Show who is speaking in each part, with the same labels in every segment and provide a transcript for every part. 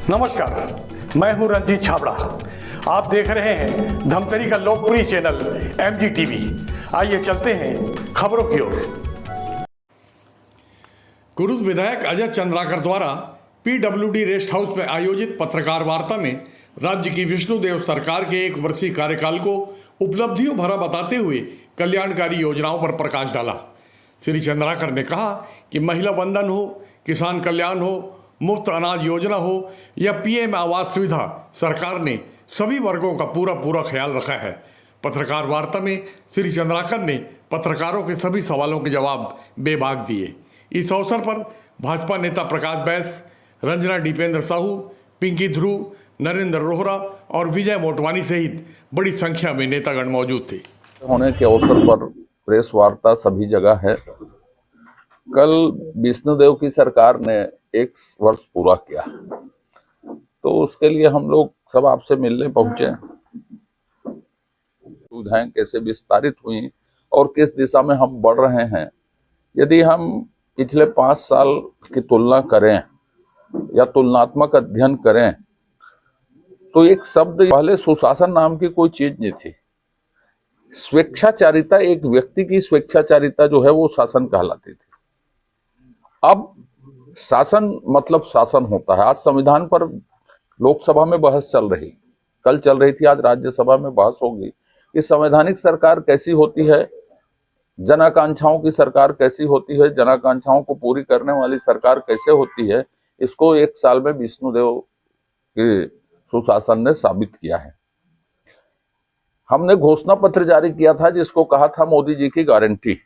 Speaker 1: नमस्कार, मैं हूं रंजीत छाबड़ा। आप देख रहे हैं धमतरी का लोकप्रिय चैनल MGTV। आइए चलते हैं खबरों की ओर। कुरुद विधायक अजय चंद्राकर द्वारा PWD रेस्ट हाउस में आयोजित पत्रकार वार्ता में राज्य की विष्णुदेव सरकार के 1 वर्षीय कार्यकाल को उपलब्धियों भरा बताते हुए कल्याणकारी योजनाओं पर प्रकाश डाला। श्री चंद्राकर ने कहा कि महिला वंदन हो, किसान कल्याण हो, मुफ्त अनाज योजना हो या PM आवास सुविधा, सरकार ने सभी वर्गों का पूरा ख्याल रखा है। पत्रकार वार्ता में श्री चंद्राकर ने पत्रकारों के सभी सवालों के जवाब बेबाक दिए। इस अवसर पर भाजपा नेता प्रकाश बैस, रंजना दीपेंद्र साहू, पिंकी ध्रुव, नरेंद्र रोहरा और विजय मोटवानी सहित बड़ी संख्या में नेतागण मौजूद थे।
Speaker 2: होने के अवसर पर प्रेस वार्ता सभी जगह है। कल विष्णुदेव की सरकार ने 1 वर्ष पूरा किया, तो उसके लिए हम लोग सब आपसे मिलने पहुंचे। सुविधाएं कैसे विस्तारित हुई और किस दिशा में हम बढ़ रहे हैं। यदि हम पिछले 5 साल की तुलना करें या तुलनात्मक अध्ययन करें तो एक शब्द पहले सुशासन नाम की कोई चीज नहीं थी। स्वेच्छाचारिता, एक व्यक्ति की स्वेच्छाचारिता जो है वो शासन कहलाती थी। अब शासन मतलब शासन होता है। आज संविधान पर लोकसभा में बहस कल चल रही थी, आज राज्यसभा में बहस होगी कि संवैधानिक सरकार कैसी होती है, जन आकांक्षाओं की सरकार कैसी होती है, जन आकांक्षाओं को पूरी करने वाली सरकार कैसे होती है। इसको 1 साल में विष्णुदेव के सुशासन ने साबित किया है। हमने घोषणा पत्र जारी किया था जिसको कहा था मोदी जी की गारंटी,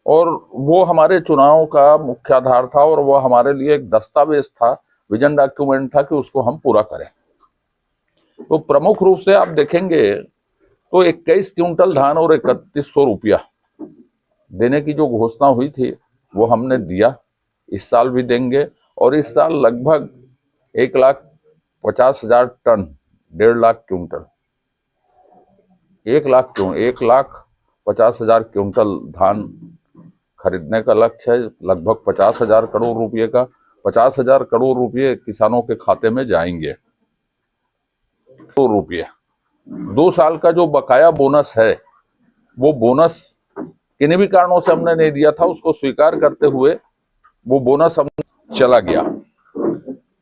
Speaker 2: और वो हमारे चुनाव का मुख्य आधार था और वो हमारे लिए एक दस्तावेज था, विजन डॉक्यूमेंट था कि उसको हम पूरा करें। तो प्रमुख रूप से आप देखेंगे तो 21 क्विंटल धान और 3100 रुपया देने की जो घोषणा हुई थी वो हमने दिया। इस साल भी देंगे और इस साल लगभग 1,50,000 टन, 1.5 लाख क्विंटल, 1,50,000 क्विंटल धान खरीदने का लक्ष्य है। लगभग 50,000 करोड़ रुपए का 50,000 करोड़ रुपए किसानों के खाते में जाएंगे। तो रुपये 2 साल का जो बकाया बोनस है, वो बोनस किन्हीं भी कारणों से हमने नहीं दिया था, उसको स्वीकार करते हुए वो बोनस हम चला गया।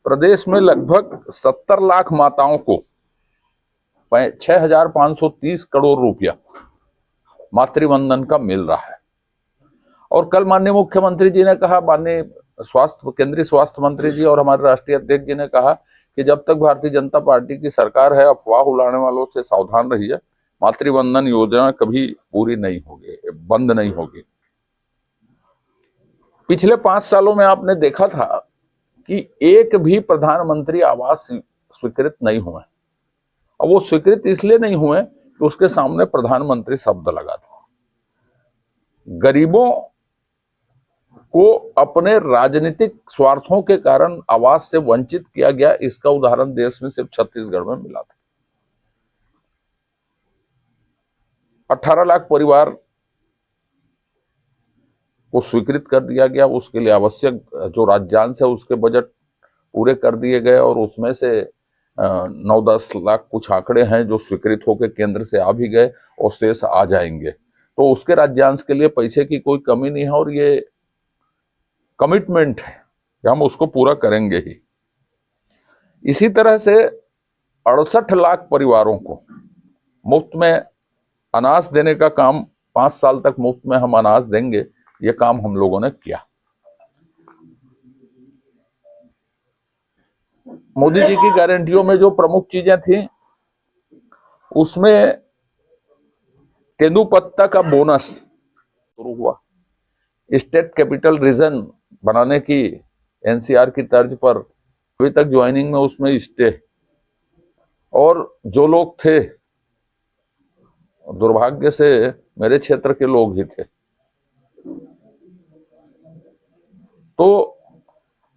Speaker 2: प्रदेश में लगभग 70 लाख माताओं को 6,530 करोड़ रुपया मातृवंदन का मिल रहा है। और कल माननीय मुख्यमंत्री जी ने कहा, माननीय केंद्रीय स्वास्थ्य मंत्री जी और हमारे राष्ट्रीय अध्यक्ष जी ने कहा कि जब तक भारतीय जनता पार्टी की सरकार है, अफवाह उड़ाने वालों से सावधान रहिए। मातृवंदन योजना कभी पूरी नहीं होगी, बंद नहीं होगी। पिछले 5 सालों में आपने देखा था कि एक भी प्रधानमंत्री आवास स्वीकृत नहीं हुए। अब वो स्वीकृत इसलिए नहीं हुए कि उसके सामने प्रधानमंत्री शब्द लगा था। गरीबों को अपने राजनीतिक स्वार्थों के कारण आवास से वंचित किया गया, इसका उदाहरण देश में सिर्फ छत्तीसगढ़ में मिला था। 18 लाख परिवार को स्वीकृत कर दिया गया। उसके लिए आवश्यक जो राज्यांश है उसके बजट पूरे कर दिए गए और उसमें से 9-10 लाख कुछ आंकड़े हैं जो स्वीकृत होकर केंद्र से आ भी गए और शेष आ जाएंगे। तो उसके राज्यांश के लिए पैसे की कोई कमी नहीं है और ये कमिटमेंट है कि हम उसको पूरा करेंगे ही। इसी तरह से 68 लाख परिवारों को मुफ्त में अनाज देने का काम, 5 साल तक मुफ्त में हम अनाज देंगे, ये काम हम लोगों ने किया। मोदी जी की गारंटियों में जो प्रमुख चीजें थी उसमें तेंदुपत्ता का बोनस शुरू हुआ। स्टेट कैपिटल रीजन बनाने की NCR की तर्ज पर अभी तक ज्वाइनिंग में उसमें स्टे, और जो लोग थे, दुर्भाग्य से मेरे क्षेत्र के लोग ही थे, तो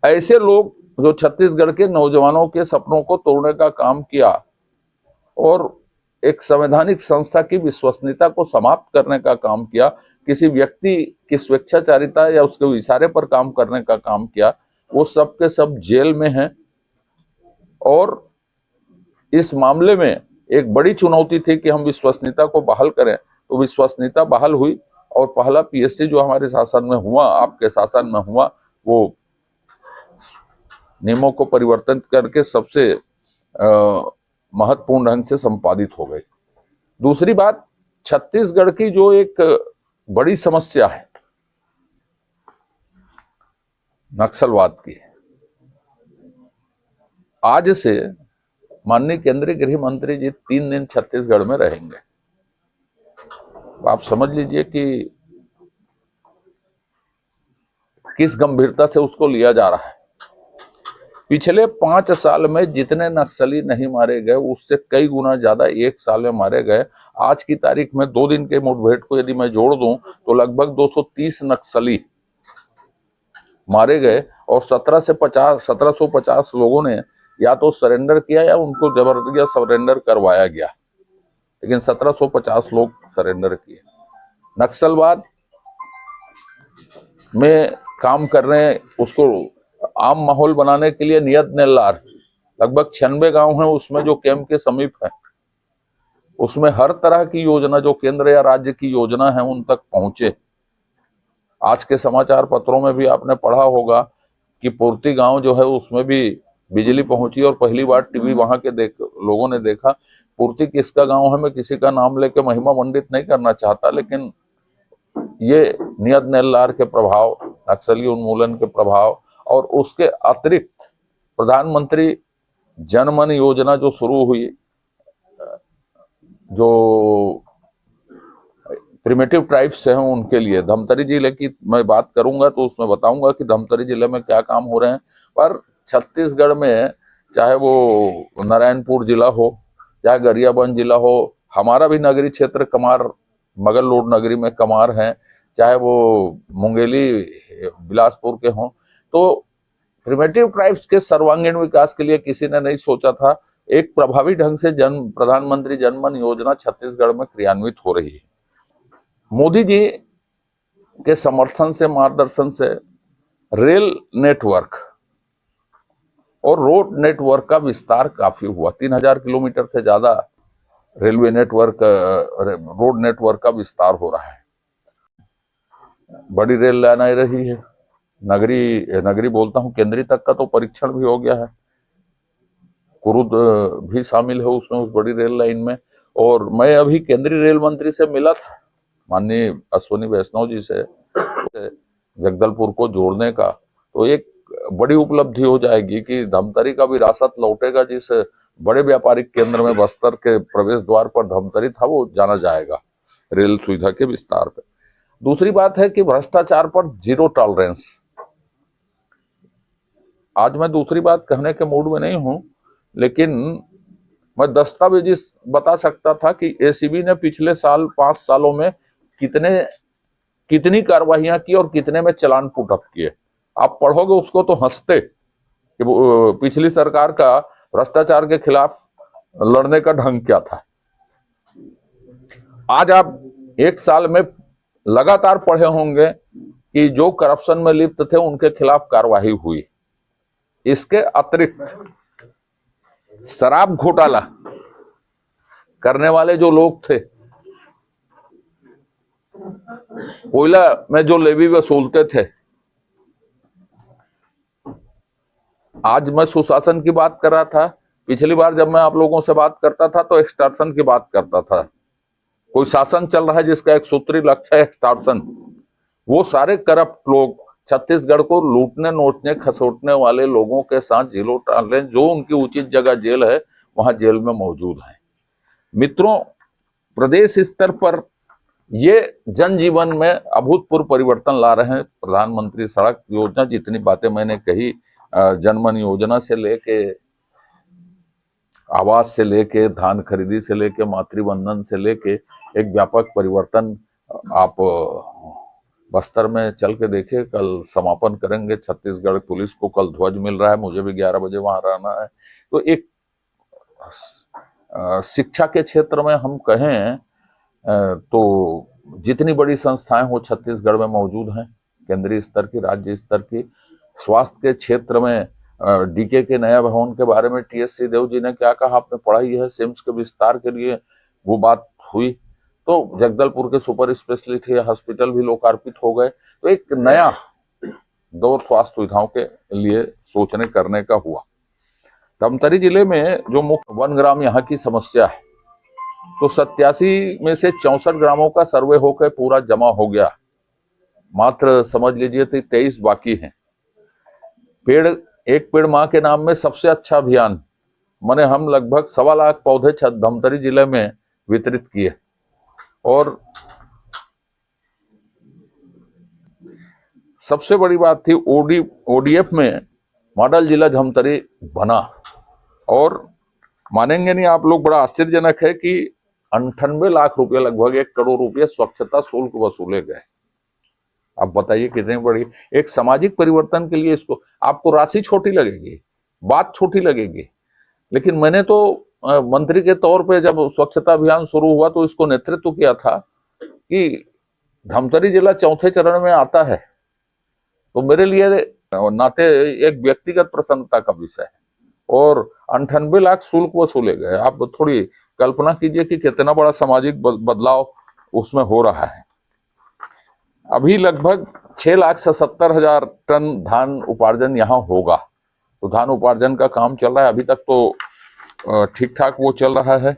Speaker 2: ऐसे लोग जो छत्तीसगढ़ के नौजवानों के सपनों को तोड़ने का काम किया और एक संवैधानिक संस्था की विश्वसनीयता को समाप्त करने का काम किया, किसी व्यक्ति की स्वेच्छाचारिता या उसके इशारे पर काम करने का काम किया, वो सब के सब जेल में हैं और इस मामले में एक बड़ी चुनौती थी कि हम विश्वसनीयता को बहाल करें, तो विश्वसनीयता बहाल हुई और पहला पीएससी जो हमारे शासन में हुआ, आपके शासन में हुआ, वो नियमों को परिवर्तन करके सबसे महत्वपूर्ण ढंग से संपादित हो गई। दूसरी बात, छत्तीसगढ़ की जो एक बड़ी समस्या है नक्सलवाद की, आज से माननीय केंद्रीय गृह मंत्री जी 3 दिन छत्तीसगढ़ में रहेंगे। आप समझ लीजिए कि किस गंभीरता से उसको लिया जा रहा है। पिछले 5 साल में जितने नक्सली नहीं मारे गए उससे कई गुना ज्यादा 1 साल में मारे गए। आज की तारीख में 2 दिन के मुठभेड़ को यदि मैं जोड़ दूं तो लगभग 230 नक्सली मारे गए और 1750 लोगों ने या तो सरेंडर किया या उनको जबरदस्ती सरेंडर करवाया गया, लेकिन 1750 लोग सरेंडर किए। नक्सलवाद में काम कर रहे हैं, उसको आम माहौल बनाने के लिए नियत नेल्लार लगभग 96 गांव हैं उसमें जो कैंप के समीप है, उसमें हर तरह की योजना जो केंद्र या राज्य की योजना है उन तक पहुंचे। आज के समाचार पत्रों में भी आपने पढ़ा होगा कि पूर्ति गांव जो है उसमें भी बिजली पहुंची और पहली बार टीवी वहां के लोगों ने देखा। पूर्ति किसका गांव है, मैं किसी का नाम लेके महिमा मंडित नहीं करना चाहता, लेकिन ये नियत नेल्लार के प्रभाव, नक्सली उन्मूलन के प्रभाव और उसके अतिरिक्त प्रधानमंत्री जनमन योजना जो शुरू हुई, जो प्रिमिटिव ट्राइब्स हैं उनके लिए, धमतरी जिले की मैं बात करूंगा तो उसमें बताऊंगा कि धमतरी जिले में क्या काम हो रहे हैं। पर छत्तीसगढ़ में चाहे वो नारायणपुर जिला हो, चाहे गरियाबंद जिला हो, हमारा भी नगरी क्षेत्र कमार, मगललोड नगरी में कमार हैं, चाहे वो मुंगेली बिलासपुर के हों, तो प्रिमिटिव ट्राइब्स के सर्वांगीण विकास के लिए किसी ने नहीं सोचा था। एक प्रभावी ढंग से प्रधानमंत्री जनमन योजना छत्तीसगढ़ में क्रियान्वित हो रही है। मोदी जी के समर्थन से, मार्गदर्शन से रेल नेटवर्क और रोड नेटवर्क का विस्तार काफी हुआ। 3000 किलोमीटर से ज्यादा रेलवे नेटवर्क, रोड नेटवर्क का विस्तार हो रहा है। बड़ी रेल लाइन आ रही है, नगरी बोलता हूं, केंद्रीय तक का तो परीक्षण भी हो गया है, कुरुद भी शामिल है उसमें, उस बड़ी रेल लाइन में। और मैं अभी केंद्रीय रेल मंत्री से मिला था, माननीय अश्विनी वैष्णव जी से, जगदलपुर को जोड़ने का, तो एक बड़ी उपलब्धि हो जाएगी कि धमतरी का विरासत लौटेगा। जिस बड़े व्यापारिक केंद्र में बस्तर के प्रवेश द्वार पर धमतरी था वो जाना जाएगा रेल सुविधा के विस्तार पे। दूसरी बात है कि भ्रष्टाचार पर जीरो टॉलरेंस। आज मैं दूसरी बात कहने के मूड में नहीं हूं, लेकिन मैं दस्तावेजी बता सकता था कि एसीबी ने पिछले साल 5 सालों में कितनी कार्रवाइयां की और कितने में चालान पुटअप किए। आप पढ़ोगे उसको तो हंसते कि पिछली सरकार का भ्रष्टाचार के खिलाफ लड़ने का ढंग क्या था। आज आप 1 साल में लगातार पढ़े होंगे कि जो करप्शन में लिप्त थे उनके खिलाफ कार्रवाई हुई। इसके अतिरिक्त शराब घोटाला करने वाले जो लोग थे, कोयला में जो लेवी वसूलते थे, आज मैं सुशासन की बात कर रहा था, पिछली बार जब मैं आप लोगों से बात करता था तो एक्सटॉर्शन की बात करता था। कोई शासन चल रहा है जिसका एक सूत्री लक्ष्य है एक्सटॉर्शन। वो सारे करप्ट लोग छत्तीसगढ़ को लूटने, नोचने, खसोटने वाले लोगों के साथ जीरो टॉलरेंस, जो उनकी उचित जगह जेल है वहां जेल में मौजूद है। मित्रों, प्रदेश स्तर पर ये जनजीवन में अभूतपूर्व परिवर्तन ला रहे हैं। प्रधानमंत्री सड़क योजना, जितनी बातें मैंने कही, जनमन योजना से लेके आवास से लेके धान खरीदी से लेके मातृवंदन से लेके एक व्यापक परिवर्तन। आप बस्तर में चल के देखिए, कल समापन करेंगे। छत्तीसगढ़ पुलिस को कल ध्वज मिल रहा है, मुझे भी 11 बजे वहां रहना है। तो एक शिक्षा के क्षेत्र में हम कहें तो जितनी बड़ी संस्थाएं हो छत्तीसगढ़ में मौजूद हैं, केंद्रीय स्तर की, राज्य स्तर की। स्वास्थ्य के क्षेत्र में डीके के नया भवन के बारे में टीएस देव जी ने क्या कहा, आपने पढ़ा ही है। सिम्स के विस्तार के लिए वो बात हुई, तो जगदलपुर के सुपर स्पेशलिटी हॉस्पिटल भी लोकार्पित हो गए। तो एक नया दौर स्वास्थ्य सुविधाओं के लिए सोचने करने का हुआ। धमतरी जिले में जो मुख्य वन ग्राम यहाँ की समस्या है, तो 87 में से 64 ग्रामों का सर्वे होकर पूरा जमा हो गया, मात्र समझ लीजिए 23 बाकी हैं। एक पेड़ माँ के नाम में सबसे अच्छा अभियान, माने हम लगभग 1.25 लाख पौधे धमतरी जिले में वितरित किए। और सबसे बड़ी बात थी, ओडीएफ में मॉडल जिला धमतरी बना। और मानेंगे नहीं आप लोग, बड़ा आश्चर्यजनक है कि 98 लाख रुपए, लगभग 1 करोड़ रुपए स्वच्छता शुल्क वसूले गए। अब बताइए कितनी बड़ी एक सामाजिक परिवर्तन के लिए। इसको आपको राशि छोटी लगेगी, बात छोटी लगेगी, लेकिन मैंने तो मंत्री के तौर पे जब स्वच्छता अभियान शुरू हुआ तो इसको नेतृत्व किया था कि धमतरी जिला 4थे चरण में आता है, तो मेरे लिए नाते एक व्यक्तिगत प्रसन्नता का विषय है। और 98 लाख शुल्क वसूले गए। आप थोड़ी कल्पना कीजिए कि कितना बड़ा सामाजिक बदलाव उसमें हो रहा है। अभी लगभग 6,77,000 टन धान उपार्जन यहाँ होगा। तो धान उपार्जन का काम चल रहा है, अभी तक तो ठीक ठाक वो चल रहा है।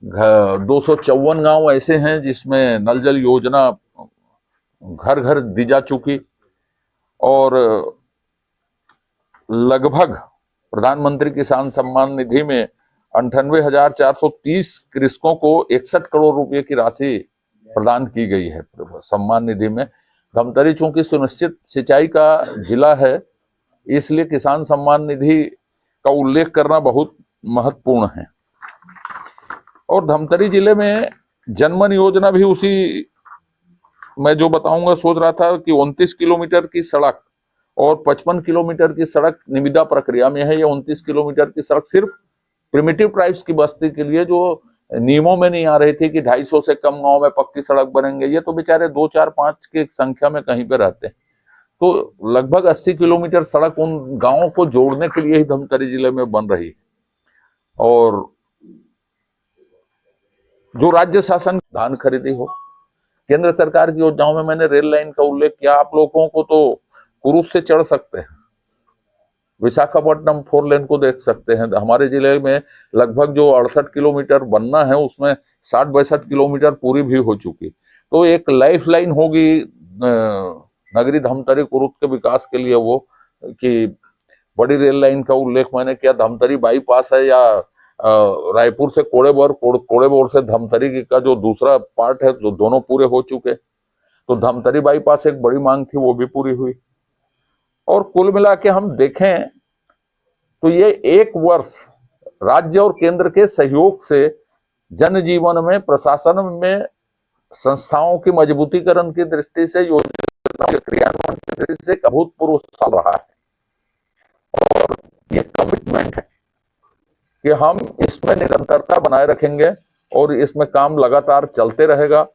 Speaker 2: 254 गांव ऐसे हैं जिसमें नल जल योजना घर घर दी जा चुकी, और लगभग प्रधानमंत्री किसान सम्मान निधि में 98,430 कृषकों को 61 करोड़ रुपए की राशि प्रदान की गई है सम्मान निधि में। धमतरी चूंकि सुनिश्चित सिंचाई का जिला है, इसलिए किसान सम्मान निधि का उल्लेख करना बहुत महत्वपूर्ण है। और धमतरी जिले में जनमन योजना भी उसी, मैं जो बताऊंगा, सोच रहा था कि 29 किलोमीटर की सड़क और 55 किलोमीटर की सड़क निविदा प्रक्रिया में है। ये 29 किलोमीटर की सड़क सिर्फ प्रिमिटिव ट्राइब्स की बस्ती के लिए, जो नियमों में नहीं आ रही थी कि 250 से कम गांव में पक्की सड़क बनेंगे। ये तो बेचारे 2, 4, 5 की संख्या में कहीं पे रहते हैं। तो लगभग 80 किलोमीटर सड़क उन गांवों को जोड़ने के लिए ही धमतरी जिले में बन रही है। और जो राज्य शासन धान खरीदी हो, केंद्र सरकार की योजनाओं में मैंने रेल लाइन का उल्लेख किया। आप लोगों को तो कुरुस से चढ़ सकते हैं, विशाखापट्टनम 4 लेन को देख सकते हैं। हमारे जिले में लगभग जो 68 किलोमीटर बनना है, उसमें 60-62 किलोमीटर पूरी भी हो चुकी। तो एक लाइफ लाइन होगी नगरी धमतरी कुरुद के विकास के लिए वो, कि बड़ी रेल लाइन का उल्लेख मैंने किया। धमतरी बाईपास है, या रायपुर से कोड़ेबोर से धमतरी का जो दूसरा पार्ट है, जो दोनों पूरे हो चुके। तो धमतरी बाईपास एक बड़ी मांग थी, वो भी पूरी हुई। और कुल मिला के हम देखें तो ये 1 वर्ष राज्य और केंद्र के सहयोग से जनजीवन में, प्रशासन में, संस्थाओं की मजबूतीकरण की दृष्टि से, योजना के क्रियान्वयन की दृष्टि से अभूतपूर्व साल रहा है। और ये कमिटमेंट है कि हम इसमें निरंतरता बनाए रखेंगे और इसमें काम लगातार चलते रहेगा।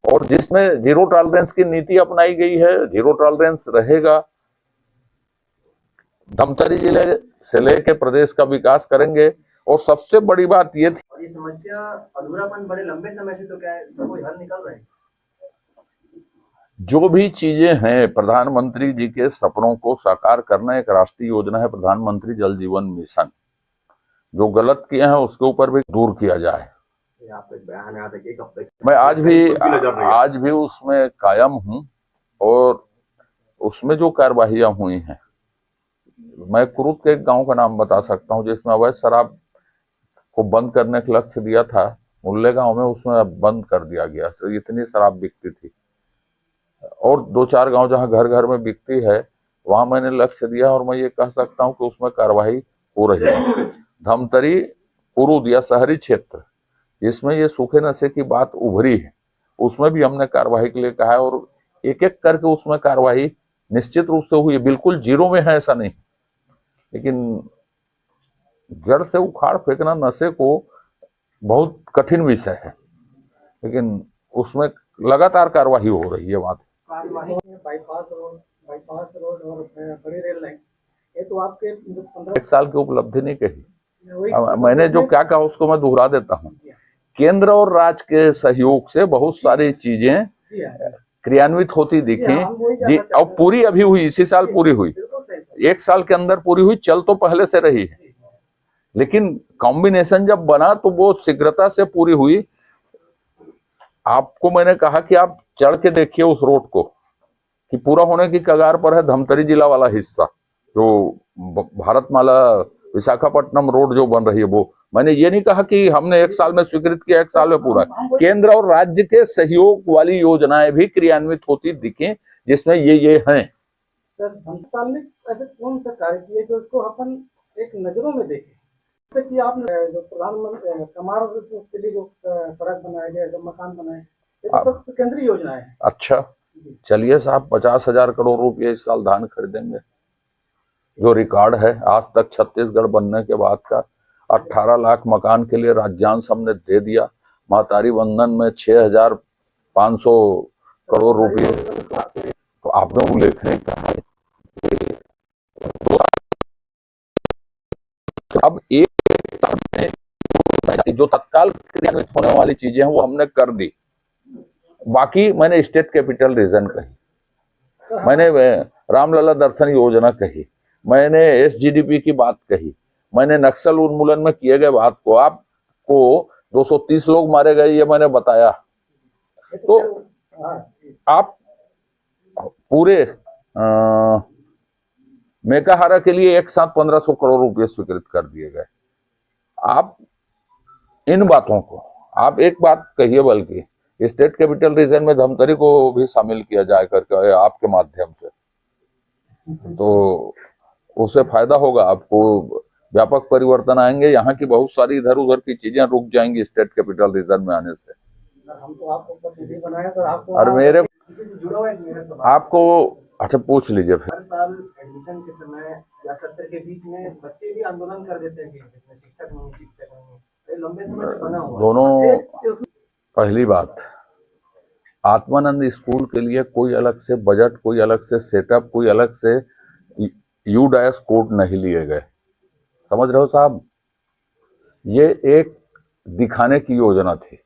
Speaker 2: और जिसमें जीरो टॉलरेंस की नीति अपनाई गई है, जीरो टॉलरेंस रहेगा। धमतरी जिले से लेके प्रदेश का विकास करेंगे। और सबसे बड़ी बात ये थी,
Speaker 3: और ये समस्या अधूरापन बड़े लंबे समय से, तो क्या है, तो कोई हल निकल रहा है?
Speaker 2: जो भी चीजें हैं, प्रधानमंत्री जी के सपनों को साकार करना एक राष्ट्रीय योजना है, प्रधानमंत्री जल जीवन मिशन। जो गलत किए हैं उसके ऊपर भी दूर किया जाए। मैं आज भी उसमें कायम हूं। और उसमें जो कार्यवाहियां हुई हैं, मैं कुरुद के एक गांव का नाम बता सकता हूं जिसमें अवैध शराब को बंद करने का लक्ष्य दिया था। मुल्ले गांव में उसमें बंद कर दिया गया, तो इतनी शराब बिकती थी। और 2-4 गांव जहां घर घर में बिकती है, वहां मैंने लक्ष्य दिया, और मैं ये कह सकता हूं कि उसमें कार्रवाई हो रही है। धमतरी कुरुद या शहरी क्षेत्र जिसमें ये सूखे नशे की बात उभरी है, उसमें भी हमने कार्रवाई के लिए कहा है। और एक एक करके उसमें कार्रवाई निश्चित रूप से हुई है। बिल्कुल जीरो में है ऐसा नहीं, लेकिन जड़ से उखाड़ फेंकना नशे को बहुत कठिन विषय है, लेकिन उसमें लगातार कार्रवाई हो रही है। बात
Speaker 3: बाईपास रोड और बड़ी रेल लाइन, ये तो आपके 15
Speaker 2: एक साल की उपलब्धि नहीं कही।
Speaker 3: वही
Speaker 2: मैंने जो क्या कहा उसको मैं दोहरा देता हूँ। केंद्र और राज्य के सहयोग से बहुत सारी चीजें
Speaker 3: जी हाँ,
Speaker 2: क्रियान्वित होती दिखी
Speaker 3: हम वही
Speaker 2: जी,
Speaker 3: जानना
Speaker 2: और
Speaker 3: चाहते हैं।
Speaker 2: पूरी अभी हुई, इसी साल पूरी हुई,
Speaker 3: बिल्कुल सही।
Speaker 2: एक साल के अंदर पूरी हुई, चल तो पहले से रही है, लेकिन कॉम्बिनेशन जब बना तो वो शीघ्रता से पूरी हुई। आपको मैंने कहा कि आप चढ़ के देखिए उस रोड को कि पूरा होने की कगार पर है। धमतरी जिला वाला हिस्सा जो भारतमाला विशाखापट्टनम रोड जो बन रही है, वो मैंने ये नहीं कहा कि हमने एक साल में स्वीकृत किया, एक साल में पूरा। केंद्र और राज्य के सहयोग वाली योजनाएं भी क्रियान्वित होती दिखे, जिसमें ये हैं।
Speaker 3: सर 20 साल में ऐसे कौन सा कार्य किए जो उसको अपन एक नजरों में देखें, जैसे कि आपने जो प्रधानमंत्री कमार के लिए जो सड़क बनाया गया, जो मकान बनाए, ये तो सब केंद्रीय योजनाएं हैं।
Speaker 2: अच्छा, चलिए साहब, 50,000 करोड़ रुपए इस साल धान खरीदेंगे, जो रिकॉर्ड है आज तक छत्तीसगढ़ बनने के बाद का। 18 लाख मकान के लिए राज्यांश हमने दे दिया। महतारी वंदन में 6,500 करोड़ रुपए, तो आपने उल्लेख नहीं कहा। अब एक जो तत्काल क्रियान्वित होने वाली चीजें हैं वो हमने कर दी। बाकी मैंने स्टेट कैपिटल रीजन कही, मैंने रामलला दर्शन योजना कही, मैंने SGDP की बात कही, मैंने नक्सल उन्मूलन में किए गए बात को, आपको 230 लोग मारे गए ये मैंने बताया। तो आप पूरे मेकाहारा के लिए एक साथ 1500 करोड़ रुपए स्वीकृत कर दिए गए। आप इन बातों को, आप एक बात कहिए, बल्कि स्टेट कैपिटल रीजन में धमतरी को भी शामिल किया जाए करके आपके माध्यम से, तो उससे फायदा होगा, आपको व्यापक परिवर्तन आएंगे। यहाँ की बहुत सारी इधर उधर की चीजें रुक जाएंगी स्टेट कैपिटल रीजन में आने से।
Speaker 3: हम तो आपको प्रतिनिधि बनाया, तो आपको
Speaker 2: और मेरे
Speaker 3: जुड़ा हुआ है मेरे सवाल।
Speaker 2: आपको अच्छा पूछ लीजिए फिर।
Speaker 3: हर साल एडमिशन के समय या सत्र के बीच में बच्चे भी आंदोलन कर देते हैं कि इसमें शिक्षक नहीं, ये लंबे समय से बना हुआ
Speaker 2: दोनों, पहली बात, आत्मानंद स्कूल के लिए कोई अलग से बजट, कोई अलग से सेटअप, कोई अलग से यूडायस कोड नहीं लिए गए, समझ रहे हो साहब। ये एक दिखाने की योजना थी।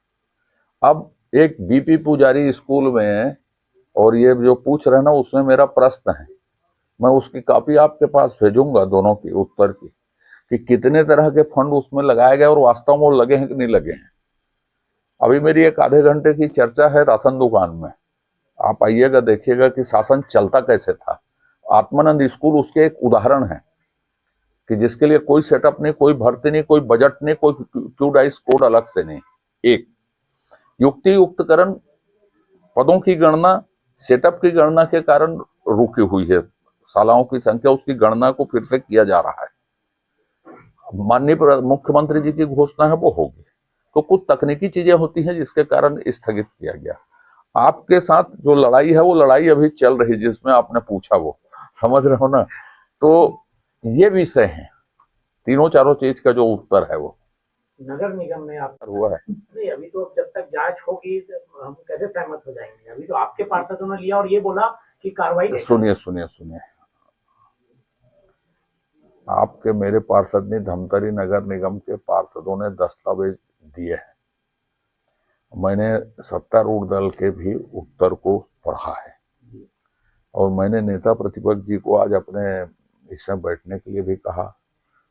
Speaker 2: अब एक BP पुजारी स्कूल में, और ये जो पूछ रहे ना उसमें मेरा प्रश्न है, मैं उसकी कॉपी आपके पास भेजूंगा दोनों की उत्तर की, कि कितने तरह के फंड उसमें लगाए गए और वास्तव में वो लगे हैं कि नहीं लगे हैं। अभी मेरी एक आधे घंटे की चर्चा है राशन दुकान में, आप आइएगा देखिएगा कि शासन चलता कैसे था। आत्मानंद स्कूल उसके एक उदाहरण है कि जिसके लिए कोई सेटअप नहीं, कोई भर्ती नहीं, कोई बजट नहीं, कोई क्यूडाइस कोड अलग से नहीं। एक युक्ति युक्तकरण, पदों की गणना सेटअप की गणना के कारण रुकी हुई है, शालाओं की संख्या, उसकी गणना को फिर से किया जा रहा है। माननीय मुख्यमंत्री जी की घोषणा है वो होगी, तो कुछ तकनीकी चीजें होती हैं जिसके कारण स्थगित किया गया। आपके साथ जो लड़ाई है वो लड़ाई अभी चल रही, जिसमें आपने पूछा, वो समझ रहे हो ना। तो ये विषय है, तीनों चारों चीज का जो उत्तर है वो
Speaker 3: नगर निगम में आप
Speaker 2: हुआ है।
Speaker 3: नहीं, अभी तो जब तक जांच होगी तो हम कैसे सहमत हो जाएंगे। अभी तो आपके पार्षदों ने लिया और ये बोला कि कार्रवाई।
Speaker 2: सुनिए सुनिए सुनिए, आपके मेरे पार्षद नहीं, धमतरी नगर निगम के पार्षदों ने दस्तावेज दिए हैं। मैंने सत्तारूढ़ दल के भी उत्तर को पढ़ा है, और मैंने नेता प्रतिपक्ष जी को आज अपने इसमें बैठने के लिए भी कहा,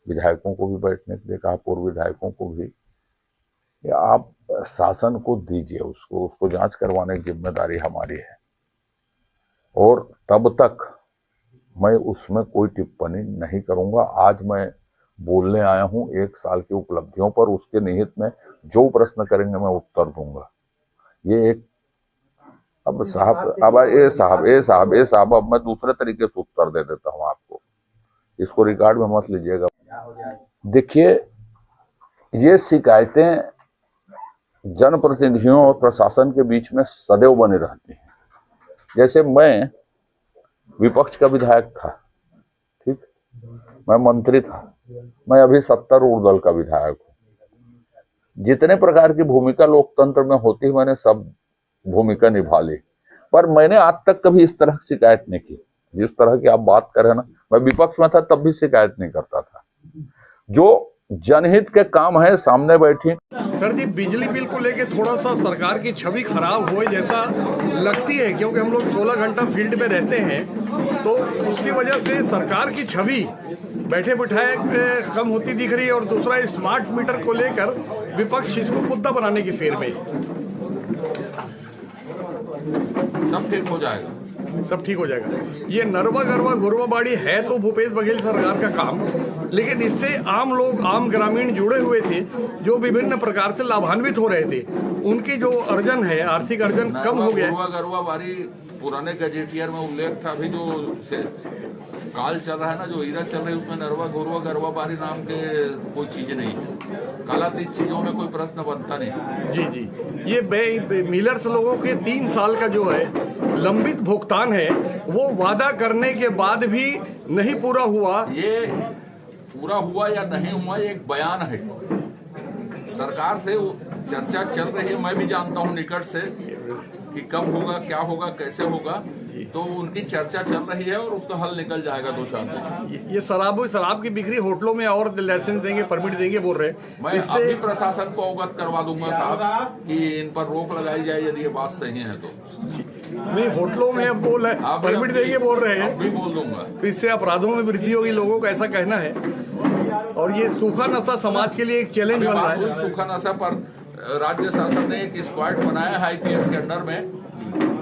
Speaker 2: विधायकों को भी बैठने के लिए कहा, पूर्व विधायकों को भी, कि आप शासन को दीजिए, उसको जांच करवाने की जिम्मेदारी हमारी है, और तब तक मैं उसमें कोई टिप्पणी नहीं करूंगा। आज मैं बोलने आया हूं 1 साल की उपलब्धियों पर, उसके निहित में जो प्रश्न करेंगे मैं उत्तर दूंगा। ये एक, अब साहब, अब ए साहब, अब मैं दूसरे तरीके से उत्तर दे देता हूं आपको, इसको रिकॉर्ड में मत लीजिएगा। देखिए, ये शिकायतें जनप्रतिनिधियों और प्रशासन के बीच में सदैव बनी रहती हैं। जैसे मैं विपक्ष का विधायक था, ठीक, मैं मंत्री था, मैं अभी सत्तारूढ़ दल का विधायक हूं। जितने प्रकार की भूमिका लोकतंत्र में होती है मैंने सब भूमिका निभा ली, पर मैंने आज तक कभी इस तरह शिकायत नहीं की। जिस तरह की आप बात कर रहे हैं ना, मैं विपक्ष में था तब भी शिकायत नहीं करता था। जो जनहित के काम है सामने बैठी।
Speaker 1: सर जी, बिजली बिल को लेके थोड़ा सा सरकार की छवि खराब हुई जैसा लगती है, क्योंकि हम लोग 16 घंटा फील्ड में रहते हैं, तो उसकी वजह से सरकार की छवि बैठे बिठाए कम होती दिख रही है। और दूसरा, स्मार्ट मीटर को लेकर विपक्ष इसको मुद्दा बनाने की फेर में।
Speaker 2: सब ठीक हो जाएगा,
Speaker 1: सब ठीक हो जाएगा। ये नरवा गरवा घुरवा बाड़ी है तो भूपेश बघेल सरकार का काम, लेकिन इससे आम लोग, आम ग्रामीण जुड़े हुए थे जो विभिन्न प्रकार से लाभान्वित हो रहे थे। उनकी जो अर्जन है, आर्थिक अर्जन कम हो गया।
Speaker 2: गरवा बारी पुराने गजेटियर में उल्लेख था, अभी जो काल चल रहा है ना, जो हीरा चल रही है, उसमें नरवा घुरवा गरवा बारी नाम के कोई चीज नहीं है। कालातीत चीजों में कोई प्रश्न बनता नहीं।
Speaker 1: जी जी, ये मिलर्स लोगों के 3 साल का जो है लंबित भुगतान है, वो वादा करने के बाद भी नहीं पूरा हुआ।
Speaker 2: ये पूरा हुआ या नहीं हुआ, ये एक बयान है। सरकार से चर्चा चल रही है, मैं भी जानता हूं निकट से कि कब होगा, क्या होगा, कैसे होगा, तो उनकी चर्चा चल रही है और उसका हल निकल जाएगा 2-4 दिन।
Speaker 1: ये शराब की बिक्री होटलों में और लाइसेंस देंगे, परमिट देंगे बोल रहे हैं।
Speaker 2: मैं अभी प्रशासन को अवगत करवा दूंगा साहब कि इन पर रोक लगाई जाए यदि ये बात सही है तो।
Speaker 1: नहीं, होटलों में अब बोल है परमिट देंगे बोल रहे हैं,
Speaker 2: भी बोल दूंगा।
Speaker 1: तो इससे अपराधों में वृद्धि होगी, लोगों का ऐसा कहना है। और ये सूखा नशा समाज के लिए एक चैलेंज बन रहा है।
Speaker 2: सूखा नशा पर राज्य शासन ने एक स्क्वाड बनाया है IPS के अंडर में,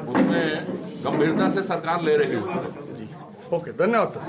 Speaker 2: उसमें गंभीरता से सरकार ले रही है।
Speaker 1: ओके, धन्यवाद सर।